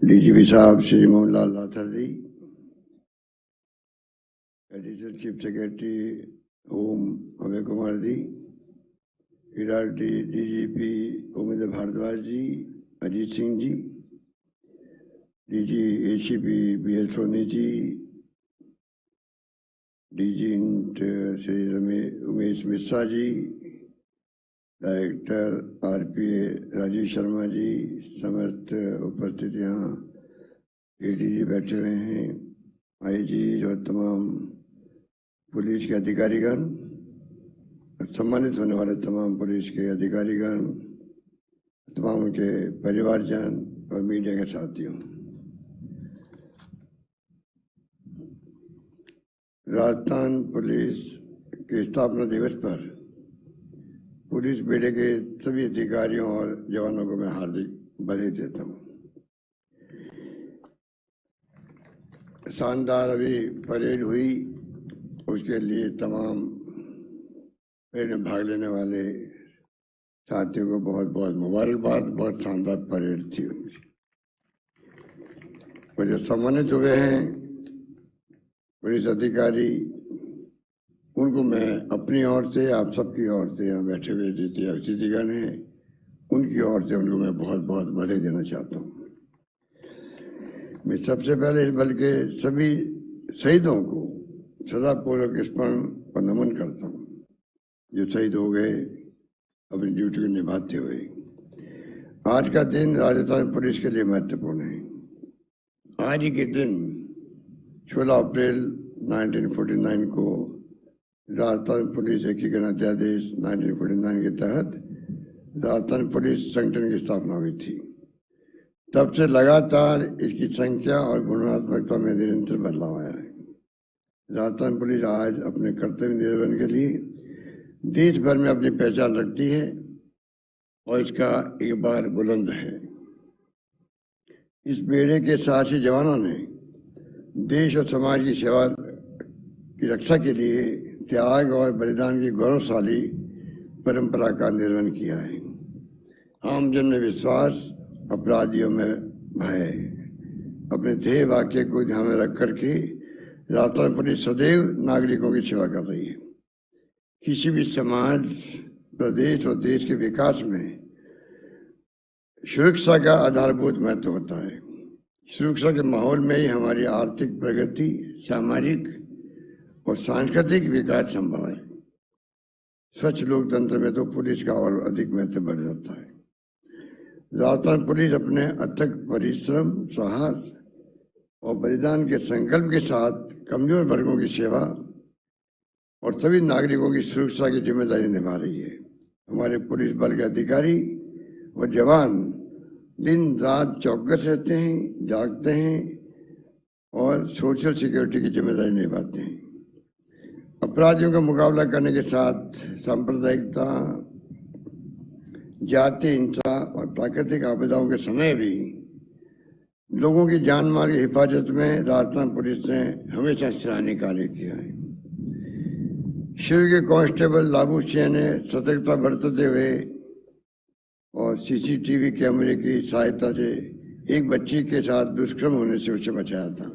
DGP साहब श्री मोहन लाल लाथर जी, additional chief secretary home Abhay Kumar ji, DGP Umendra Bhardwaj जी, Ajit Singh ji, DG ACP BL Soni ji, DG Shri Umesh Mishra ji, director RPA Rajiv Sharma ji, समस्त उपस्थित यहाँ एडीजी बैठे हुए हैं, आईजी और तमाम पुलिस के अधिकारीगण, सम्मानित होने वाले तमाम पुलिस के अधिकारीगण, तमाम उनके परिवारजन और मीडिया के साथियों, राजस्थान पुलिस के स्थापना दिवस पर पुलिस बेड़े के सभी अधिकारियों और जवानों को मैं हार्दिक बधाई देता हूँ। शानदार अभी परेड हुई, उसके लिए तमाम परेड में भाग लेने वाले साथियों को बहुत बहुत मुबारकबाद। बहुत शानदार परेड थी उनकी। और जो सम्मानित हुए हैं पुलिस अधिकारी, उनको मैं अपनी ओर से, आप सबकी ओर से, यहाँ बैठे हुए जितने अतिथिगण हैं उनकी ओर से उनको मैं बहुत बहुत बधाई देना चाहता हूँ। मैं सबसे पहले इस बल के सभी शहीदों को सदापूर्वक स्मरण और नमन करता हूँ, जो शहीद हो गए अपनी ड्यूटी को निभाते हुए। आज का दिन राजस्थान पुलिस के लिए महत्वपूर्ण है। आज ही के दिन 16 अप्रैल 1949 को राजस्थान पुलिस एकीकरण अध्यादेश 1949 के तहत राजस्थान पुलिस संगठन की स्थापना हुई थी। तब से लगातार इसकी संख्या और गुणात्मकता में निरंतर बदलाव आया है। राजस्थान पुलिस आज अपने कर्तव्य निर्वहन के लिए देश भर में अपनी पहचान रखती है और इसका इकबाल बुलंद है। इस बेड़े के साहसी जवानों ने देश और समाज की सेवा की रक्षा के लिए त्याग और बलिदान की गौरवशाली परंपरा का निर्वहन किया है। आमजन में विश्वास, अपराधियों में भय। अपने ध्येय वाक्य को ध्यान में रख करके राजस्थान पुलिस सदैव नागरिकों की सेवा कर रही है। किसी भी समाज, प्रदेश और देश के विकास में सुरक्षा का आधारभूत महत्व होता है। सुरक्षा के माहौल में ही हमारी आर्थिक प्रगति, सामाजिक और सांस्कृतिक विकास संभव है। स्वच्छ लोकतंत्र में तो पुलिस का और अधिक महत्व बढ़ जाता है। राजस्थान पुलिस अपने अथक परिश्रम, साहस और बलिदान के संकल्प के साथ कमजोर वर्गों की सेवा और सभी नागरिकों की सुरक्षा की जिम्मेदारी निभा रही है। हमारे पुलिस बल के अधिकारी और जवान दिन रात चौकस रहते हैं, जागते हैं और सोशल सिक्योरिटी की जिम्मेदारी निभाते हैं। अपराधियों का मुकाबला करने के साथ सांप्रदायिकता, जाति हिंसा और प्राकृतिक आपदाओं के समय भी लोगों की जान माल की हिफाजत में राजस्थान पुलिस ने हमेशा सराहनीय कार्य किया है। शुरू के कांस्टेबल लाबू सिंह ने सतर्कता बरतते हुए और सीसीटीवी कैमरे की सहायता से एक बच्ची के साथ दुष्कर्म होने से उसे बचाया था।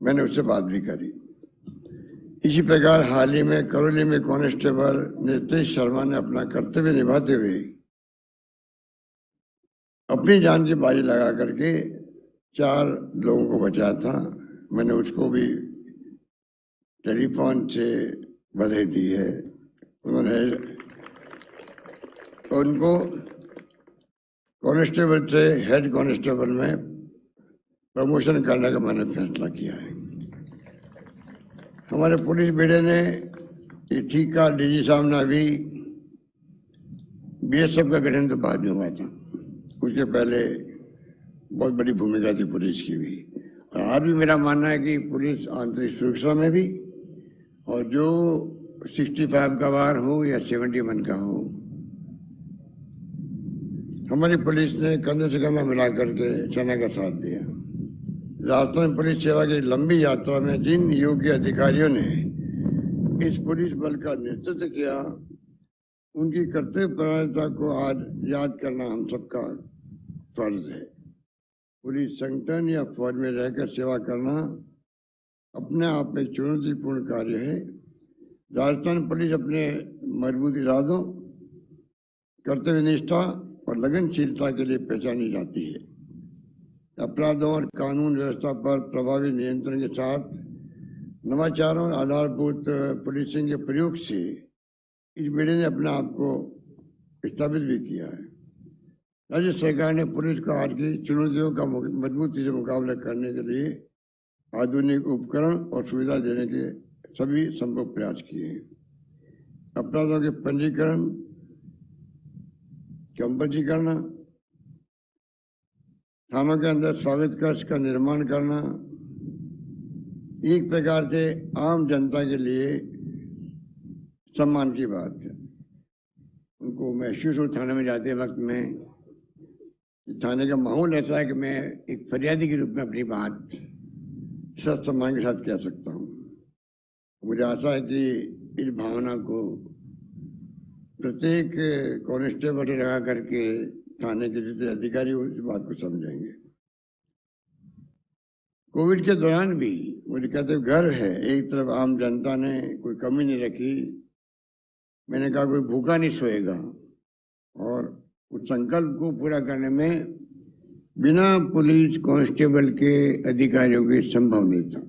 मैंने उससे बात भी करी। इसी प्रकार हाल ही में करौली में कांस्टेबल नितेश शर्मा ने अपना कर्तव्य निभाते हुए अपनी जान की बाजी लगा करके 4 लोगों को बचाया था। मैंने उसको भी टेलीफोन से बधाई दी है। उन्होंने उनको कांस्टेबल से हेड कांस्टेबल में प्रमोशन करने का मैंने फैसला किया है। हमारे पुलिस बेड़े ने ये ठीक कहा, डीजी साहब ने अभी बीएसएफ का गठन तो बाद में हुआ था, उसके पहले बहुत बड़ी भूमिका थी पुलिस की भी। और आज भी मेरा मानना है कि पुलिस आंतरिक सुरक्षा में भी, और जो 65 का वार हो या 71 का हो, हमारी पुलिस ने कंधे से कंधा मिला करके सेना का साथ दिया। राजस्थान पुलिस सेवा की लंबी यात्रा में जिन योग्य अधिकारियों ने इस पुलिस बल का नेतृत्व किया, उनकी कर्तव्यपरायणता को आज याद करना हम सबका फर्ज है। पुलिस संगठन या फौज में रहकर सेवा करना अपने आप में चुनौतीपूर्ण कार्य है। राजस्थान पुलिस अपने मजबूत इरादों, कर्तव्य निष्ठा और लगनशीलता के लिए पहचानी जाती है। अपराधों और कानून व्यवस्था पर प्रभावी नियंत्रण के साथ नवाचारों और आधारभूत पुलिसिंग के प्रयोग से इस बेड़े ने अपने आप को स्थापित भी किया है। राज्य सरकार ने पुलिस को आज की चुनौतियों का मजबूती से मुकाबला करने के लिए आधुनिक उपकरण और सुविधा देने के सभी संभव प्रयास किए हैं। अपराधों के पंजीकरण, क्रमबद्ध करना, थानों के अंदर स्वागत कक्ष का निर्माण करना एक प्रकार से आम जनता के लिए सम्मान की बात है। उनको महसूस हो थाने में जाते वक्त में, थाने का माहौल ऐसा है कि मैं एक फरियादी के रूप में अपनी बात सब सम्मान के साथ कह सकता हूँ। मुझे आशा है कि इस भावना को प्रत्येक कांस्टेबल लगा करके थाने के जितने अधिकारी उस बात को समझेंगे। कोविड के दौरान भी मुझे कहते गर्व है, एक तरफ आम जनता ने कोई कमी नहीं रखी। मैंने कहा कोई भूखा नहीं सोएगा, और उस संकल्प को पूरा करने में बिना पुलिस कांस्टेबल के अधिकारियों के संभव नहीं था।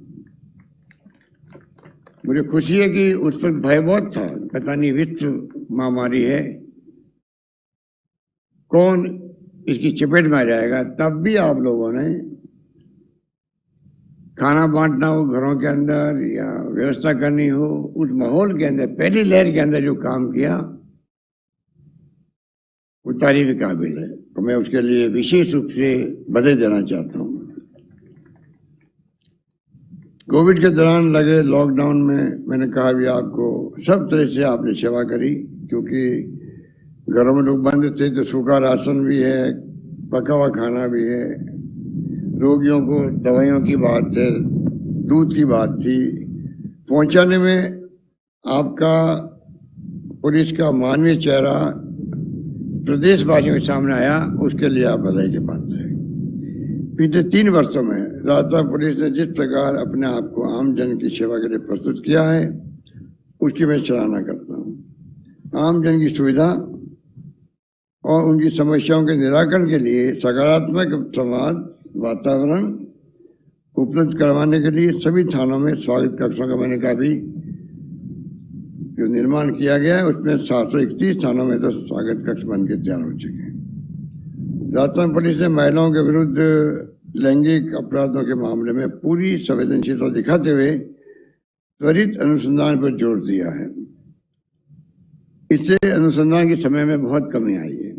मुझे खुशी है कि उस वक्त भय बहुत था, पता नहीं विश्व महामारी है, कौन इसकी चपेट में आ जाएगा। तब भी आप लोगों ने खाना बांटना हो घरों के अंदर या व्यवस्था करनी हो, उस माहौल के अंदर पहली लहर के अंदर जो काम किया वो तारीफ के काबिल है, तो मैं उसके लिए विशेष रूप से बधाई देना चाहता हूँ। कोविड के दौरान लगे लॉकडाउन में मैंने कहा भी आपको सब तरह से आपने सेवा करी, क्योंकि घरों में लोग बंद थे तो सूखा राशन भी है, पका हुआ खाना भी है, रोगियों को दवाइयों की बात है, दूध की बात थी, पहुंचाने में आपका पुलिस का मानवीय चेहरा प्रदेशवासियों के सामने आया, उसके लिए आप बधाई के पात्र हैं। पिछले 3 वर्षों में राजस्थान पुलिस ने जिस प्रकार अपने आप को आम जन की सेवा के लिए प्रस्तुत किया है, उसकी मैं सराहना करता हूँ। आम जन की सुविधा और उनकी समस्याओं के निराकरण के लिए सकारात्मक संवाद वातावरण उपलब्ध करवाने के लिए सभी थानों में स्वागत कक्षों का मैंने कहा भी जो निर्माण किया गया है, उसमें 731 थानों में तो स्वागत कक्ष बन के तैयार हो चुके हैं। राजस्थान पुलिस ने महिलाओं के विरुद्ध लैंगिक अपराधों के मामले में पूरी संवेदनशीलता दिखाते हुए त्वरित अनुसंधान पर जोर दिया है। इससे अनुसंधान के समय में बहुत कमी आई है।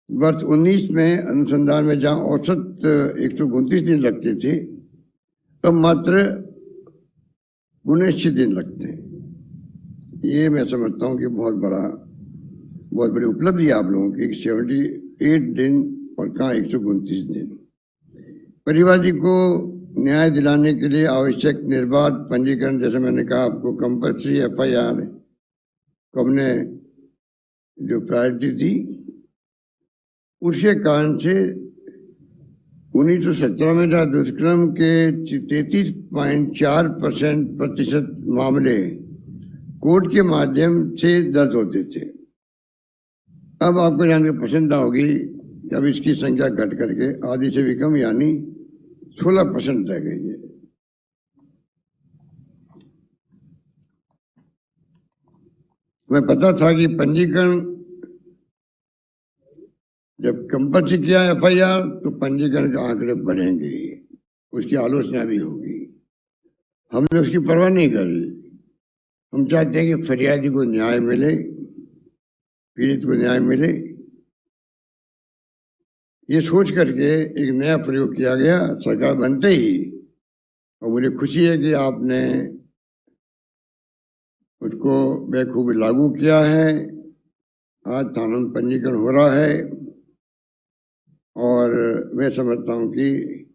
वर्ष 19 में अनुसंधान में जहां औसत 129 दिन लगते थे, तब मात्र 19 दिन लगते हैं। ये मैं समझता हूं कि बहुत बड़ी उपलब्धि है आप लोगों की। 78 दिन और कहाँ 129 दिन। परिवादी को न्याय दिलाने के लिए आवश्यक निर्बाध पंजीकरण, जैसे मैंने कहा आपको कंपल्सरी FIR को हमने जो प्रायोरिटी दी, उसके कारण से 1917 में जहाँ दुष्कर्म के 33.4% मामले कोर्ट के माध्यम से दर्ज होते थे। अब आपको जानकर प्रसन्नता होगी कि अब इसकी संख्या घट करके आधी से भी कम यानी 16% रह गई है। मैं पता था कि पंजीकरण जब कंपल्सरी किया FIR तो पंजीकरण के आंकड़े बढ़ेंगे, उसकी आलोचना भी होगी। हमने उसकी परवाह नहीं करी। हम चाहते हैं कि फरियादी को न्याय मिले, पीड़ित को न्याय मिले। ये सोच करके एक नया प्रयोग किया गया सरकार बनते ही, और मुझे खुशी है कि आपने उसको बेखूबी लागू किया है। आज थानों में पंजीकरण हो रहा है, और मैं समझता हूँ कि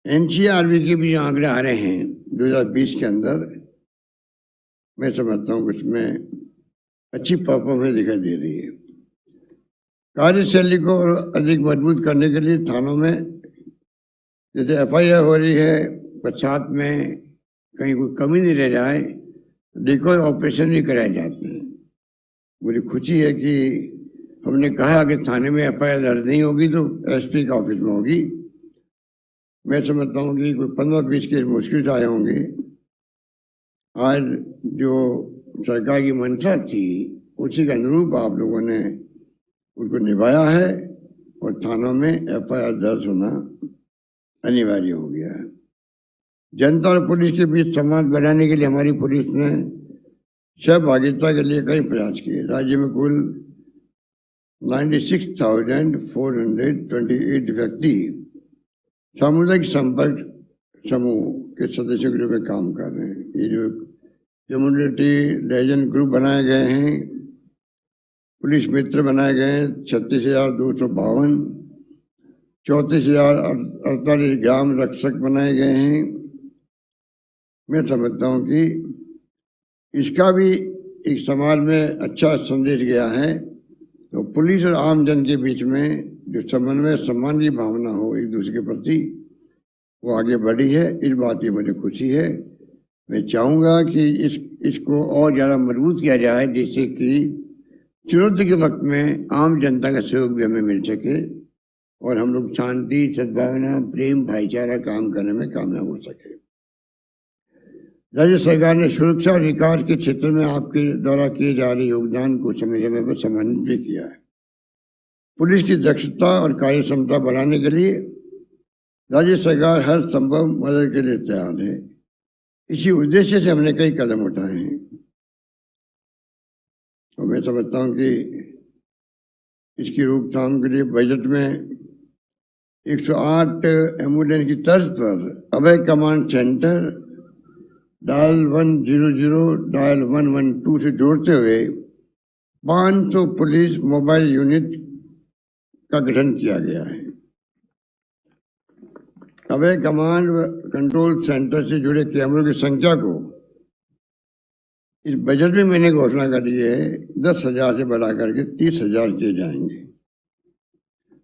NCRB के भी आंकड़े आ रहे हैं 2020 के अंदर। मैं समझता हूँ कि उसमें अच्छी परफॉर्मेंस दिखाई दे रही है। कार्यशैली को और अधिक मजबूत करने के लिए थानों में जैसे एफआईआर हो रही है, पश्चात में कहीं कोई कमी नहीं रह जाए, डिकॉय ऑपरेशन भी कराए जाते हैं। मुझे खुशी है कि हमने कहा कि थाने में एफआईआर दर्ज नहीं होगी तो एसपी का ऑफिस में होगी। मैं समझता हूँ कि कोई 15-20 केस मुश्किल से आए होंगे। आज जो सरकार की मंशा थी उसी के अनुरूप आप लोगों ने उनको निभाया है और थानों में एफआईआर दर्ज होना अनिवार्य हो गया है। जनता और पुलिस के बीच संवाद बढ़ाने के लिए हमारी पुलिस ने सहभागिता के लिए कई प्रयास किए। राज्य में कुल 96,428 व्यक्ति सामुदायिक संपर्क समूह के सदस्यों के रूप में काम कर रहे हैं। ये जो कम्युनिटी लेजेंड ग्रुप बनाए गए हैं, पुलिस मित्र बनाए गए हैं 36,252, 34,048 ग्राम रक्षक बनाए गए हैं। मैं समझता हूँ कि इसका भी एक समाज में अच्छा संदेश गया है। तो पुलिस और आम जन के बीच में जो समन्वय सम्मान की भावना हो एक दूसरे के प्रति, वो आगे बढ़ी है। इस बात की मुझे खुशी है। मैं चाहूँगा कि इसको और ज़्यादा मजबूत किया जाए, जिससे कि चुनौती के वक्त में आम जनता का सहयोग भी हमें मिल सके और हम लोग शांति, सद्भावना, प्रेम, भाईचारा काम करने में कामयाब हो सके। राज्य सरकार ने सुरक्षा और विकास के क्षेत्र में आपके द्वारा किए जा रहे योगदान को समय समय पर सम्मानित भी किया है। पुलिस की दक्षता और कार्य क्षमता बढ़ाने के लिए राज्य सरकार हर संभव मदद के लिए तैयार है। इसी उद्देश्य से हमने कई कदम उठाए हैं और मैं समझता हूँ कि इसकी रोकथाम के लिए बजट में 108 एम्बुलेंस की तर्ज पर अभय कमांड सेंटर डायल 100 डायल 112 से जोड़ते हुए 500 पुलिस मोबाइल यूनिट का गठन किया गया है। अभय कमांड कंट्रोल सेंटर से जुड़े कैमरों की संख्या को इस बजट में मैंने घोषणा करी है 10,000 से बढ़ा करके 30,000 किए जाएंगे।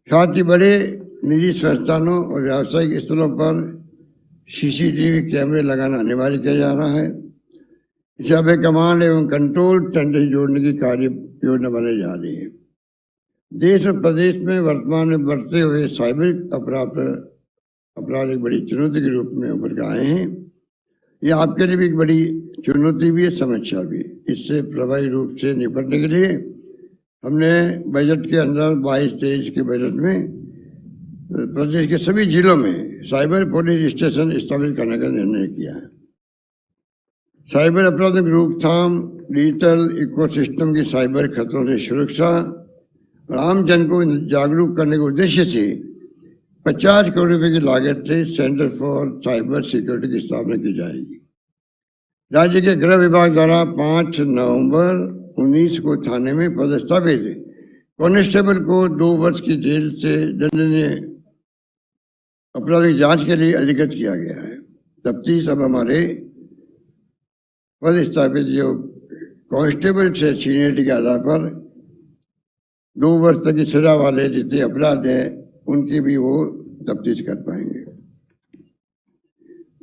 साथ ही बड़े निजी संस्थानों और व्यावसायिक स्थलों पर सीसीटीवी कैमरे लगाना अनिवार्य किया जा रहा है। इसे अभय कमांड एवं कंट्रोल सेंटर से जोड़ने की कार्य योजना बनाई जा रही है। देश और प्रदेश में वर्तमान में बढ़ते हुए साइबर अपराध एक बड़ी चुनौती के रूप में उभर के आए हैं। ये आपके लिए भी एक बड़ी चुनौती भी है, समस्या भी। इससे प्रभावी रूप से निपटने के लिए हमने बजट के अंदर 22-23 के बजट में प्रदेश के सभी जिलों में साइबर पुलिस स्टेशन स्थापित करने का निर्णय किया है। साइबर अपराधों की रोकथाम, डिजिटल इकोसिस्टम की साइबर खतरों से सुरक्षा और आम जन को जागरूक करने के उद्देश्य से 50 करोड़ रुपए की लागत से सेंटर फॉर साइबर सिक्योरिटी की स्थापना की जाएगी। राज्य के गृह विभाग द्वारा 5 नवंबर 19 को थाने में पदस्थापित कांस्टेबल को 2 वर्ष की जेल से दंडनीय अपराध की जांच के लिए अधिकृत किया गया है। तफ्तीश अब हमारे पदस्थापित जो कांस्टेबल से सीनियरिटी के आधार पर 2 वर्ष तक की सजा वाले जितने अपराध हैं उनकी भी वो तफ्तीश कर पाएंगे।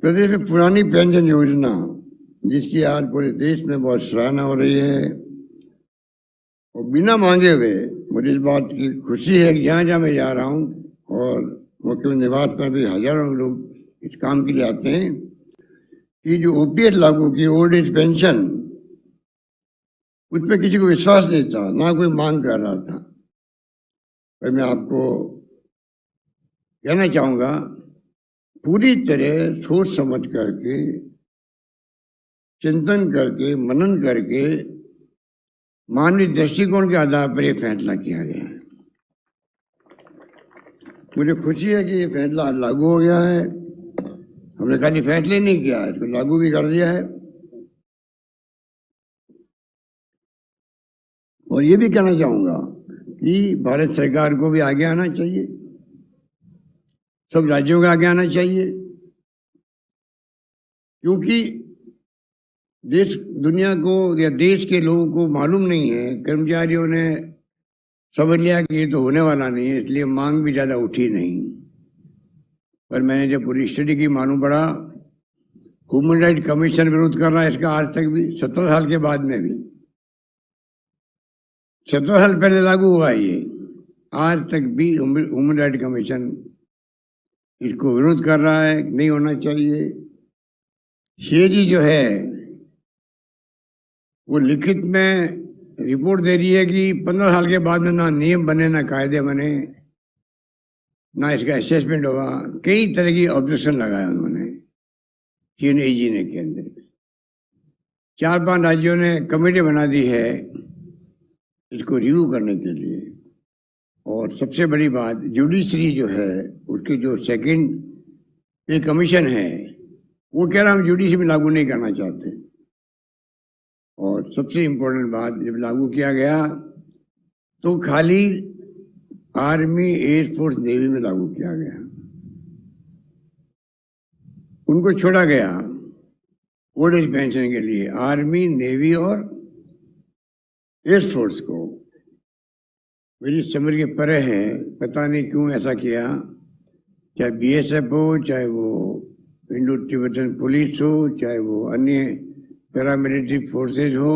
प्रदेश में पुरानी पेंशन योजना, जिसकी आज पूरे देश में बहुत सराहना हो रही है, और बिना मांगे हुए मुझे इस बात की खुशी है कि जहाँ जहाँ मैं जा रहा हूँ और मुख्यमंत्री निवास पर भी हजारों लोग इस काम के लिए आते हैं कि जो ओपीएस लागू की ओल्ड एज पेंशन, उसमें किसी को विश्वास नहीं था, ना कोई मांग कर रहा था। पर मैं आपको कहना चाहूँगा, पूरी तरह सोच समझ करके, चिंतन करके, मनन करके, मानवीय दृष्टिकोण के आधार पर यह फैसला किया गया है। मुझे खुशी है कि ये फैसला लागू हो गया है। हमने खाली फैसले नहीं किया, इसको लागू भी कर दिया है। और ये भी कहना चाहूंगा कि भारत सरकार को भी आगे आना चाहिए, सब राज्यों को आगे आना चाहिए, क्योंकि देश दुनिया को या देश के लोगों को मालूम नहीं है, कर्मचारियों ने समझ लिया कि ये तो होने वाला नहीं है, इसलिए मांग भी ज़्यादा उठी नहीं। पर मैंने जब पूरी स्टडी की मालूम पड़ा ह्यूमन राइट कमीशन विरोध कर रहा है इसका, आज तक भी 17 साल के बाद में भी, 17 साल पहले लागू हुआ ये, आज तक भी ह्यूमन राइट कमीशन इसको विरोध कर रहा है, नहीं होना चाहिए। शेजी जो है वो लिखित में रिपोर्ट दे रही है कि 15 साल के बाद में ना नियम बने, ना कायदे बने, ना इसका असेसमेंट होगा। कई तरह की ऑब्जेक्शन लगाया उन्होंने सीएनएजी ने के अंदर। 4-5 राज्यों ने कमेटी बना दी है इसको रिव्यू करने के लिए। और सबसे बड़ी बात, जुडिशरी जो है उसके जो सेकंड पे कमीशन है वो कह रहा हम जुडिशरी में लागू नहीं करना चाहते। और सबसे इम्पोर्टेंट बात, जब लागू किया गया तो खाली आर्मी, एयरफोर्स, नेवी में लागू किया गया, उनको छोड़ा गया ओल्ड एज पेंशन के लिए, आर्मी, नेवी और एयरफोर्स को। मेरी समझ के परे है, पता नहीं क्यों ऐसा किया। चाहे बीएसएफ हो, चाहे वो इंडो तिब्बतन पुलिस हो, चाहे वो अन्य पैरामिलिट्री फोर्सेज हो,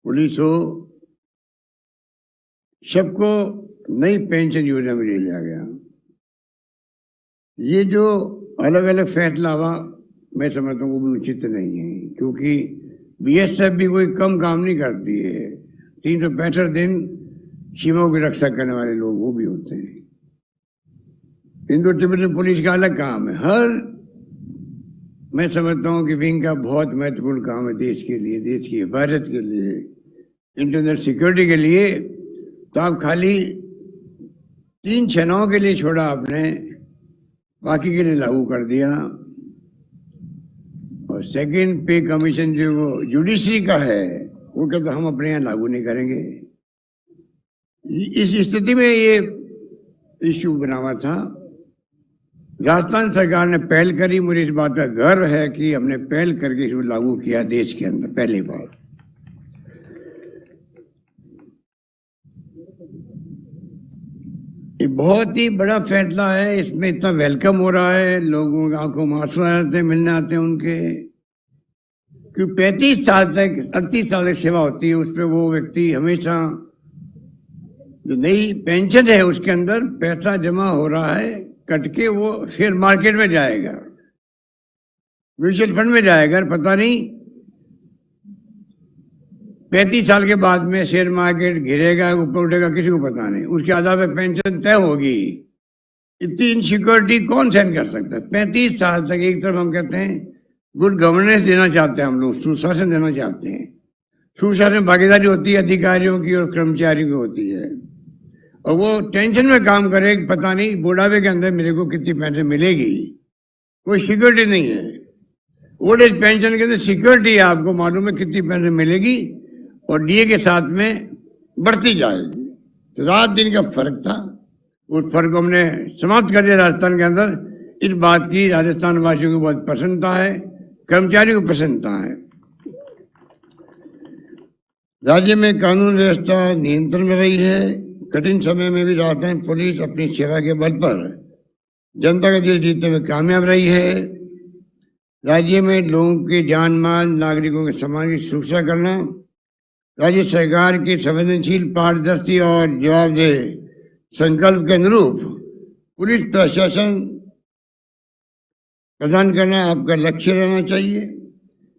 पुलिस हो, सबको नई पेंशन योजना में ले लिया गया। ये जो अलग अलग फैसला हुआ मैं समझता हूँ वो भी उचित नहीं है, क्योंकि बीएसएफ भी कोई कम काम नहीं करती है। 365 दिन सीमाओं की रक्षा करने वाले लोग वो भी होते हैं। इंडो तिब्बतन पुलिस का अलग काम है। मैं समझता हूँ कि विंग का बहुत महत्वपूर्ण काम है देश के लिए, देश की हिफाजत के लिए, इंटरनल सिक्योरिटी के लिए। तो आप खाली 3 सेनाओं के लिए छोड़ा आपने, बाकी के लिए लागू कर दिया। और सेकंड पे कमीशन जो वो जुडिशरी का है वो कहते हम अपने यहाँ लागू नहीं करेंगे। इस स्थिति में ये इश्यू बना हुआ था। राजस्थान सरकार ने पहल करी, मुझे इस बात का गर्व है कि हमने पहल करके इसको लागू किया देश के अंदर पहली बार। ये बहुत ही बड़ा फैसला है, इसमें इतना वेलकम हो रहा है, लोगों की आंखों में आंसू आ जाते हैं, मिलने आते हैं उनके। क्योंकि 35 साल तक, 38 साल तक सेवा होती है, उस पर वो व्यक्ति हमेशा जो नई पेंशन है उसके अंदर पैसा जमा हो रहा है, कट के वो शेयर मार्केट में जाएगा, म्यूचुअल फंड में जाएगा। पता नहीं 35 साल के बाद में शेयर मार्केट गिरेगा, ऊपर उठेगा, किसी को पता नहीं। उसके आधार पर पेंशन तय होगी। इतनी इनसिक्योरिटी कौन सहन कर सकता है? 35 साल तक एक तरफ हम कहते हैं गुड गवर्नेंस देना चाहते हैं, हम लोग सुशासन देना चाहते हैं। सुशासन भागीदारी होती है अधिकारियों की और कर्मचारियों की होती है, और वो टेंशन में काम करे, पता नहीं बुढ़ापे के अंदर मेरे को कितनी पेंशन मिलेगी, कोई सिक्योरिटी नहीं है। ओल्ड एज पेंशन के अंदर सिक्योरिटी है, आपको मालूम है कितनी पेंशन मिलेगी और डीए के साथ में बढ़ती जाएगी। तो रात दिन का फर्क था, उस फर्क को हमने समाप्त कर दिया राजस्थान के अंदर। इस बात की राजस्थान वासियों को बहुत प्रसन्नता है, कर्मचारियों को प्रसन्नता है। राज्य में कानून व्यवस्था नियंत्रण में रही है। कठिन समय में भी राजस्थान पुलिस अपनी सेवा के बल पर जनता का दिल जीतने में कामयाब रही है। राज्य में लोगों के जान माल, नागरिकों के सम्मान की सुरक्षा करना राज्य सरकार की संवेदनशील, पारदर्शी और जवाबदेह संकल्प के अनुरूप पुलिस प्रशासन प्रदान करना आपका लक्ष्य रहना चाहिए।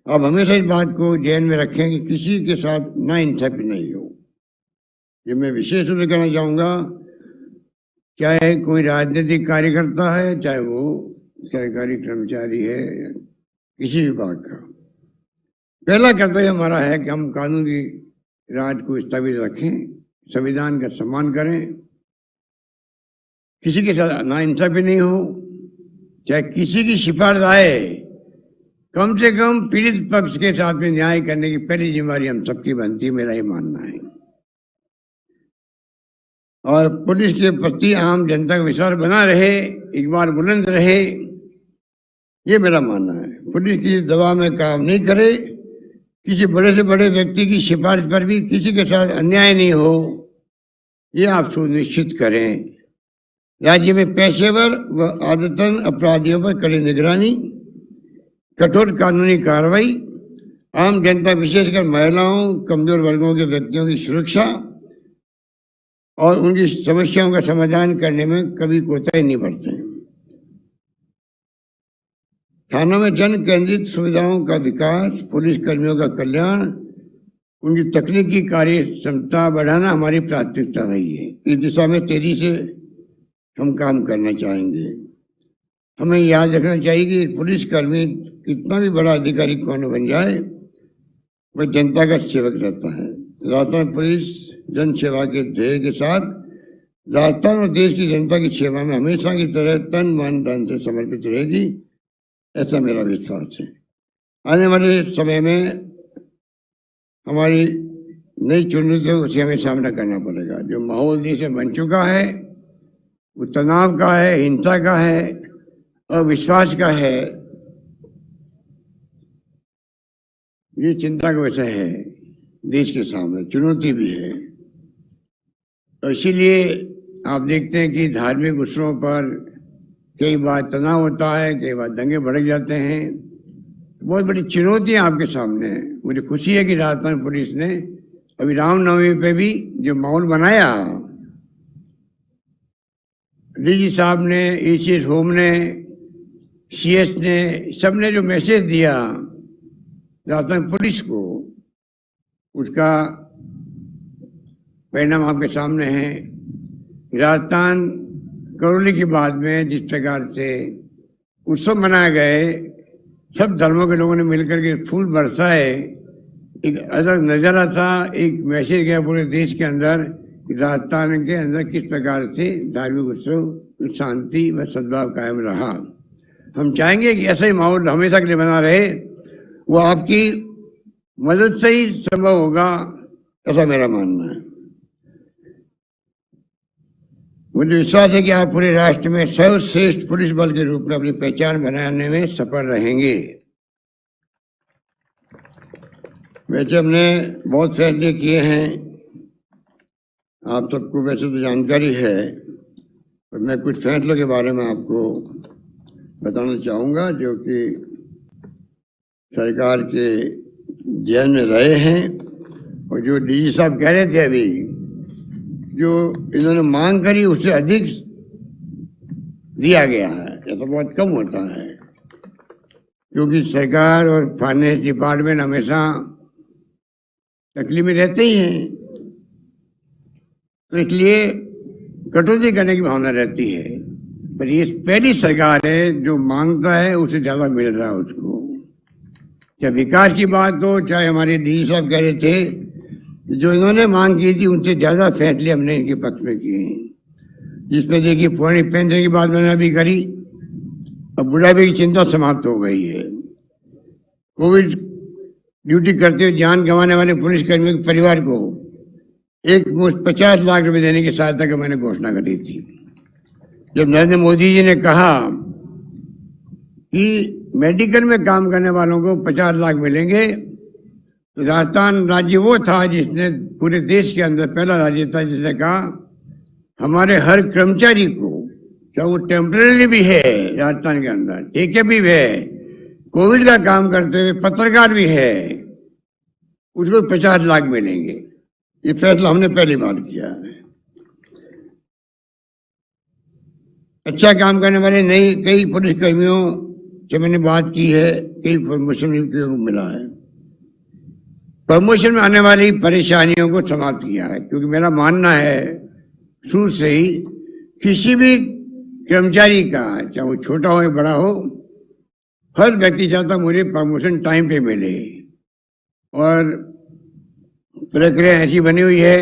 आप हमेशा इस बात को ध्यान में रखें कि किसी के साथ नाइंसाफी नहीं हो। ये मैं विशेष रूप से कहना चाहूँगा, चाहे कोई राजनीतिक कार्यकर्ता है, चाहे वो सरकारी कर्मचारी है, किसी विभाग का। पहला कर्तव्य हमारा है कि हम कानून की राज को स्थापित रखें, संविधान का सम्मान करें, किसी के साथ नाइंसाफी नहीं हो। चाहे किसी की सिफारिश आए, कम से कम पीड़ित पक्ष के साथ में न्याय करने की पहली जिम्मेदारी हम सबकी बनती है, मेरा ये मानना है। और पुलिस के प्रति आम जनता का विश्वास बना रहे, इकबाल बुलंद रहे, ये मेरा मानना है। पुलिस की दबाव में काम नहीं करे, किसी बड़े से बड़े व्यक्ति की सिफारिश पर भी किसी के साथ अन्याय नहीं हो, ये आप सुनिश्चित करें। राज्य में पेशेवर व आदतन अपराधियों पर कड़ी निगरानी, कठोर कानूनी कार्रवाई, आम जनता विशेषकर महिलाओं, कमजोर वर्गों के व्यक्तियों की सुरक्षा और उनकी समस्याओं का समाधान करने में कभी कोताही नहीं बरतें। थानों में जन केंद्रित सुविधाओं का विकास, पुलिस कर्मियों का कल्याण, उनकी तकनीकी कार्य क्षमता बढ़ाना हमारी प्राथमिकता रही है। इस दिशा में तेजी से हम काम करना चाहेंगे। हमें याद रखना चाहिए कि एक पुलिसकर्मी कितना भी बड़ा अधिकारी कौन बन जाए, वह जनता का सेवक रहता है। राजस्थान पुलिस जन सेवा के ध्येय के साथ राजस्थान और देश की जनता की सेवा में हमेशा की तरह तन मन धन से समर्पित रहेगी, ऐसा मेरा विश्वास है। आने वाले समय में हमारी नई चुनौतियों से हमें सामना करना पड़ेगा। जो माहौल देश में बन चुका है वो तनाव का है, हिंसा का है, अविश्वास का है। ये चिंता का विषय है, देश के सामने चुनौती भी है। तो इसीलिए आप देखते हैं कि धार्मिक उत्सवों पर कई बार तनाव होता है, कई बार दंगे भड़क जाते हैं। बहुत बड़ी चुनौतियां आपके सामने है। मुझे खुशी है कि राजस्थान पुलिस ने अभी रामनवमी पे भी जो माहौल बनाया, डीजी साहब ने, एसीएस होम ने, सीएस ने, सबने जो मैसेज दिया राजस्थान पुलिस को, उसका परिणाम आपके सामने है। राजस्थान करौली के बाद में जिस प्रकार से उत्सव मनाए गए, सब धर्मों के लोगों ने मिलकर के फूल बरसाए, एक अलग नज़ारा था, एक मैसेज गया पूरे देश के अंदर कि राजस्थान के अंदर किस प्रकार से धार्मिक उत्सव, शांति व सद्भाव कायम रहा। हम चाहेंगे कि ऐसा ही माहौल हमेशा के लिए बना रहे। वो आपकी मदद से ही संभव होगा, ऐसा मेरा मानना है। मुझे विश्वास है कि आप पूरे राष्ट्र में सर्वश्रेष्ठ पुलिस बल के रूप में अपनी पहचान बनाने में सफल रहेंगे। वैसे हमने बहुत फैसले किए हैं, आप सबको वैसे तो जानकारी है, पर मैं कुछ फैसलों के बारे में आपको बताना चाहूँगा जो कि सरकार के ध्यान में रहे हैं और जो डीजी साहब कह रहे थे अभी, जो इन्होंने मांग करी उससे अधिक दिया गया है। ये तो बहुत कम होता है, क्योंकि सरकार और फाइनेंस डिपार्टमेंट हमेशा तकलीफ में रहते ही हैं, तो इसलिए कटौती करने की भावना रहती है। पर ये पहली सरकार है जो मांगता है उससे ज्यादा मिल रहा है उसको। चाहे विकास की बात हो, चाहे हमारे डीजी साहब कह रहे थे जो इन्होंने मांग की थी उनसे ज्यादा फैसले हमने इनके पक्ष में किए हैं। जिसमें देखिए पुरानी पेंशन की बात मैंने अभी करी, अब बुढ़ापे की चिंता समाप्त हो गई है। कोविड ड्यूटी करते हुए जान गंवाने वाले पुलिसकर्मियों के परिवार को एक मुश्त 50 लाख रुपए देने की सहायता की मैंने घोषणा करी थी। जब नरेंद्र मोदी जी ने कहा कि मेडिकल में काम करने वालों को 50 लाख मिलेंगे, तो राजस्थान राज्य वो था जिसने पूरे देश के अंदर पहला राज्य था जिसने कहा हमारे हर कर्मचारी को, चाहे वो टेम्पररी भी है राजस्थान के अंदर, ठेके भी है, कोविड का काम करते हुए पत्रकार भी है, उसको 50 लाख मिलेंगे। ये फैसला हमने पहली बार किया है। अच्छा काम करने वाले नई कई पुलिसकर्मियों से मैंने बात की है, कई प्रमोशन को मिला है। प्रमोशन में आने वाली परेशानियों को समाप्त किया है, क्योंकि मेरा मानना है शुरू से ही किसी भी कर्मचारी का, चाहे वो छोटा हो या बड़ा हो, हर व्यक्ति चाहता मुझे प्रमोशन टाइम पे मिले। और प्रक्रिया ऐसी बनी हुई है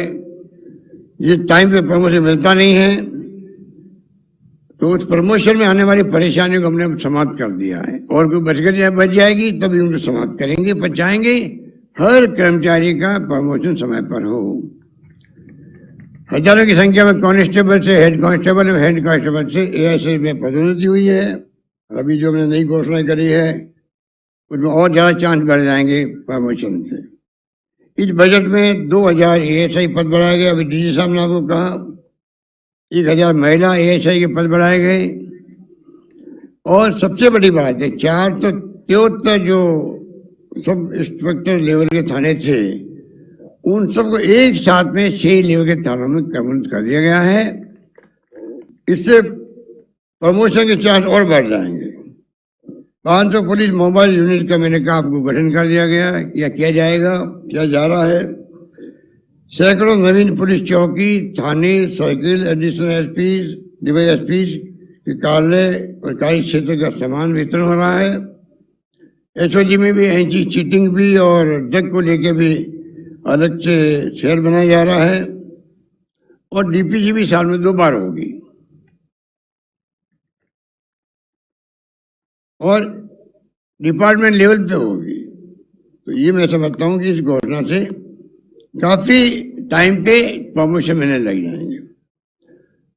ये टाइम पे प्रमोशन मिलता नहीं है, तो उस प्रमोशन में आने वाली परेशानियों को हमने समाप्त कर दिया है। और कोई बच जाएगी तभी उनको समाप्त करेंगे, पर चाहेंगे हर कर्मचारी का प्रमोशन समय पर हो। हजारों की संख्या में कांस्टेबल से हेड कांस्टेबल और हेड कांस्टेबल से एएसआई में पदोन्नति हुई है। अभी जो हमने नई घोषणा करी है उसमें और ज्यादा चांस बढ़ जाएंगे प्रमोशन से। इस बजट में 2000 एएसआई पद बढ़ाए गए। अभी डीजी साहब ने आपको कहा 1000 महिला एएसआई के पद बढ़ाए गए। और सबसे बड़ी बात है, 473 जो सब इंस्पेक्टर लेवल के थाने थे, उन सबको एक साथ में 6 लेवल के थानों में कन्वर्ट कर दिया गया है। इससे प्रमोशन के चांस और बढ़ जाएंगे। 500 पुलिस मोबाइल यूनिट का मैंने कहा आपको गठन कर दिया गया है या किया जाएगा, किया जा रहा है। सैकड़ों नवीन पुलिस चौकी, थाने, सर्किल, एडिशनल एसपी, डीवाईएसपी के कार्यालय और कार्य क्षेत्र का समान वितरण हो रहा है। एसओजी में भी एंटी चीटिंग भी और ड्रग को लेके भी अलग से सेल बनाया जा रहा है। और डीपीजी भी साल में 2 बार होगी। और डिपार्टमेंट लेवल पे होगी। तो ये मैं समझता हूँ कि इस घोषणा से काफी टाइम पे प्रमोशन मिलने लग जाएंगे।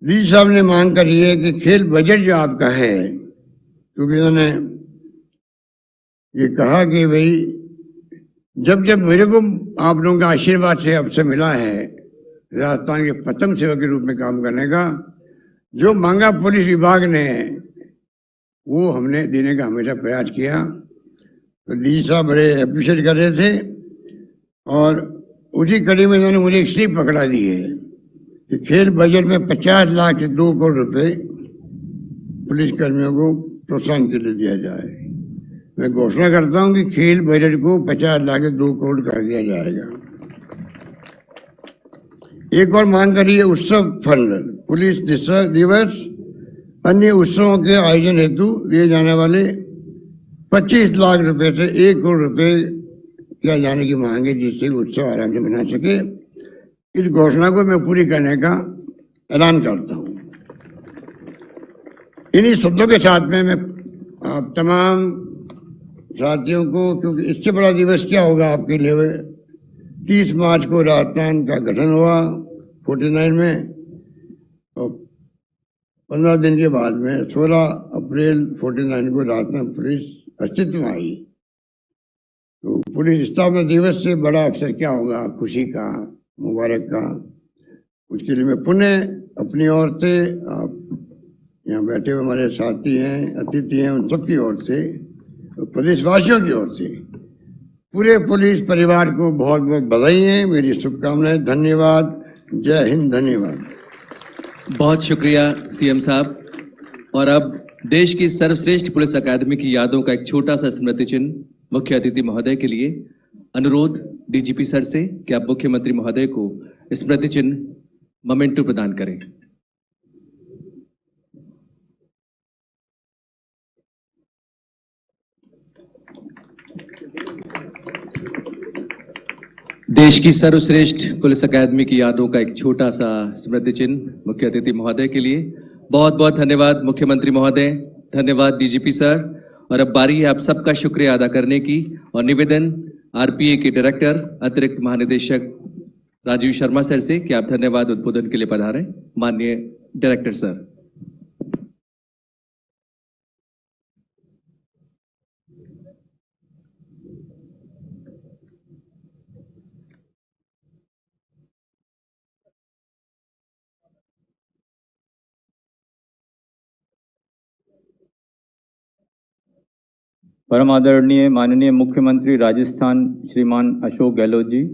डी साहब ने मांग करी है कि खेल बजट जो आपका है, क्योंकि उन्होंने ये कहा कि भाई जब जब मेरे को आप लोगों का आशीर्वाद से अवसर मिला है राजस्थान के प्रथम सेवक के रूप में काम करने का, जो मांगा पुलिस विभाग ने वो हमने देने का हमेशा प्रयास किया। तो डी साहब बड़े अप्रिशिएट कर रहे थे। और उसी कड़ी में इन्होंने मुझे एक स्लिप पकड़ा दी है कि खेल बजट में 50 लाख से 2 करोड़ रुपए पुलिस कर्मियों को प्रोत्साहन के लिए दिया जाए। मैं घोषणा करता हूं कि खेल बजट को 50 लाख से 2 करोड़ कर दिया जाएगा। एक और मांग करी है उत्सव फंड, पुलिस दिवस अन्य उत्सवों के आयोजन हेतु दिए जाने वाले 25 लाख रुपए से 1 करोड़ रुपए किया जाने की मांग है, जिससे उत्सव आराम से मना सके। इस घोषणा को मैं पूरी करने का ऐलान करता हूं। इन्हीं शब्दों के साथ में मैं आप तमाम साथियों को, क्योंकि इससे बड़ा दिवस क्या होगा आपके लिए, 30 मार्च को राजस्थान का गठन हुआ 49 में, तो 15 दिन के बाद में 16 अप्रैल 49 को राजस्थान पुलिस अस्तित्व में आई। तो पुलिस स्थापना दिवस से बड़ा अवसर क्या होगा खुशी का, मुबारक का। उसके लिए मैं पुनः अपनी ओर से, आप यहाँ बैठे हुए हमारे साथी हैं, अतिथि हैं, उन सबकी ओर से, तो प्रदेशवासियों की ओर से पूरे पुलिस परिवार को बहुत बहुत बधाई है, मेरी शुभकामनाएं। धन्यवाद। जय हिंद। धन्यवाद। बहुत शुक्रिया सीएम साहब। और अब देश की सर्वश्रेष्ठ पुलिस अकादमी की यादों का एक छोटा सा स्मृति चिन्ह मुख्य अतिथि महोदय के लिए। अनुरोध डीजीपी सर से कि आप मुख्यमंत्री महोदय को स्मृति चिन्ह मोमेंटो प्रदान करें। देश की सर्वश्रेष्ठ पुलिस अकादमी की यादों का एक छोटा सा स्मृति चिन्ह मुख्य अतिथि महोदय के लिए। बहुत बहुत धन्यवाद मुख्यमंत्री महोदय, धन्यवाद डीजीपी सर। और अब बारी है आप सबका शुक्रिया अदा करने की। और निवेदन आरपीए के डायरेक्टर अतिरिक्त महानिदेशक राजीव शर्मा सर से कि आप धन्यवाद उद्बोधन के लिए पधारें। माननीय डायरेक्टर सर। परम आदरणीय माननीय मुख्यमंत्री राजस्थान श्रीमान अशोक गहलोत जी,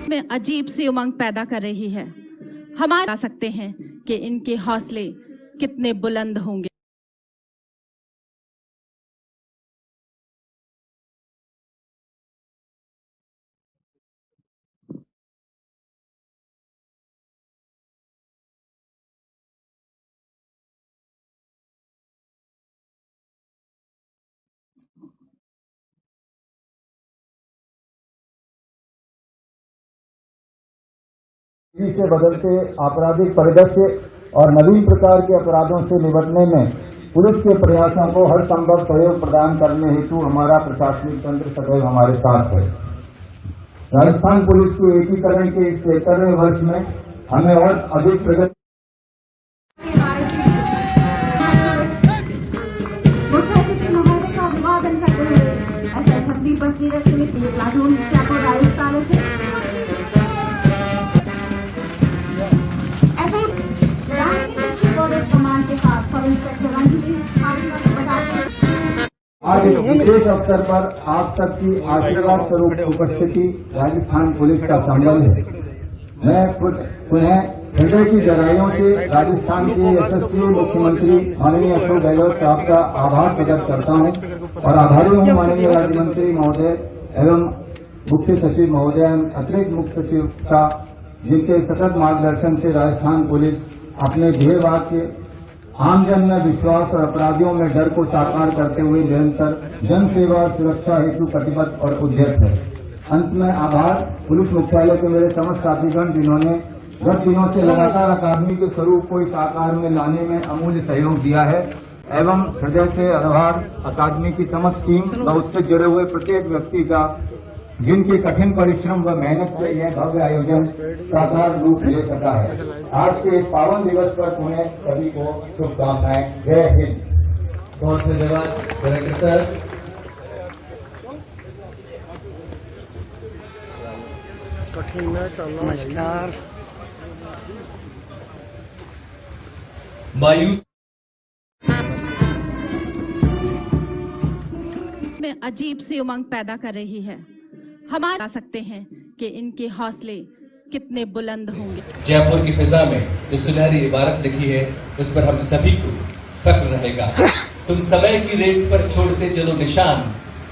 में अजीब सी उमंग पैदा कर रही है। हम आ सकते हैं कि इनके हौसले कितने बुलंद होंगे। तेजी से बदलते आपराधिक परिदृश्य और नवीन प्रकार के अपराधों से निपटने में पुलिस के प्रयासों को हर संभव सहयोग प्रदान करने हेतु हमारा प्रशासनिक तंत्र सदैव हमारे साथ है। राजस्थान पुलिस के एकीकरण के इस 73वें वर्ष में हमें और अधिक प्रगति का अभिवादन करते हुए ऐसे 36 प्लाटून चाको राजस्थान से ऐसे कमान के साथ सब इंस्पेक्टर अंजलि आज इस विशेष अवसर पर आप सबकी आशीर्वाद स्वरूप उपस्थिति राजस्थान पुलिस का संबल है। मैं पुनः हृदय की गहराइयों से राजस्थान के यशस्वी मुख्यमंत्री माननीय अशोक गहलोत साहब का आभार प्रकट करता हूं और आभारी हूं माननीय राज्य मंत्री महोदय एवं मुख्य सचिव महोदय एवं अतिरिक्त मुख्य सचिव का, जिनके सतत मार्गदर्शन से राजस्थान पुलिस अपने ध्येय वाक्य आमजन में विश्वास और अपराधियों में डर को साकार करते हुए निरंतर जन सेवा और सुरक्षा हेतु प्रतिबद्ध और उद्यत है। अंत में आभार पुलिस मुख्यालय के मेरे समस्त साथीगण, जिन्होंने गत दिनों से लगातार अकादमी के स्वरूप को इस आकार में लाने में अमूल्य सहयोग दिया है, एवं हृदय से आभार अकादमी की समस्त टीम व उससे जुड़े हुए प्रत्येक व्यक्ति का, जिनके कठिन परिश्रम व मेहनत से यह भव्य आयोजन साकार रूप ले सका है। आज के इस पावन दिवस पर उन्हें सभी को शुभकामनाएं। जय हिंद। बहुत धन्यवाद डायरेक्टर सर। नमस्कार। मायूस में अजीब सी उमंग पैदा कर रही है। हम आ सकते हैं कि इनके हौसले कितने बुलंद होंगे। जयपुर की फिजा में जो सुनहरी इबारत लिखी है, उस पर हम सभी को फख्र रहेगा। तुम समय की रेत पर छोड़ते चलो निशान,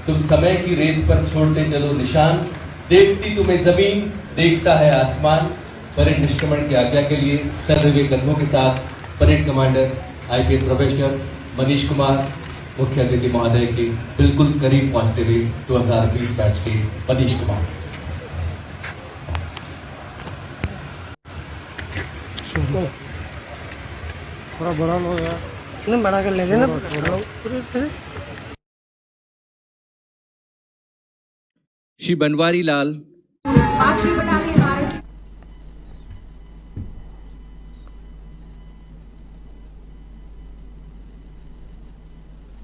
तुम समय की रेत पर छोड़ते चलो निशान, देखती तुम्हें जमीन, देखता है आसमान। परेड निष्क्रमण की आज्ञा के लिए सजे हुए कंधों के साथ parade commander IPS professor Manish Kumar मुख्य अतिथि महोदय के बिल्कुल करीब पहुंचते हुए 2020 बैच के मनीष कुमार। थोड़ा बड़ा हो गया, नहीं बड़ा कर लेंगे ना। श्री बनवारी लाल, 5वीं बटालियन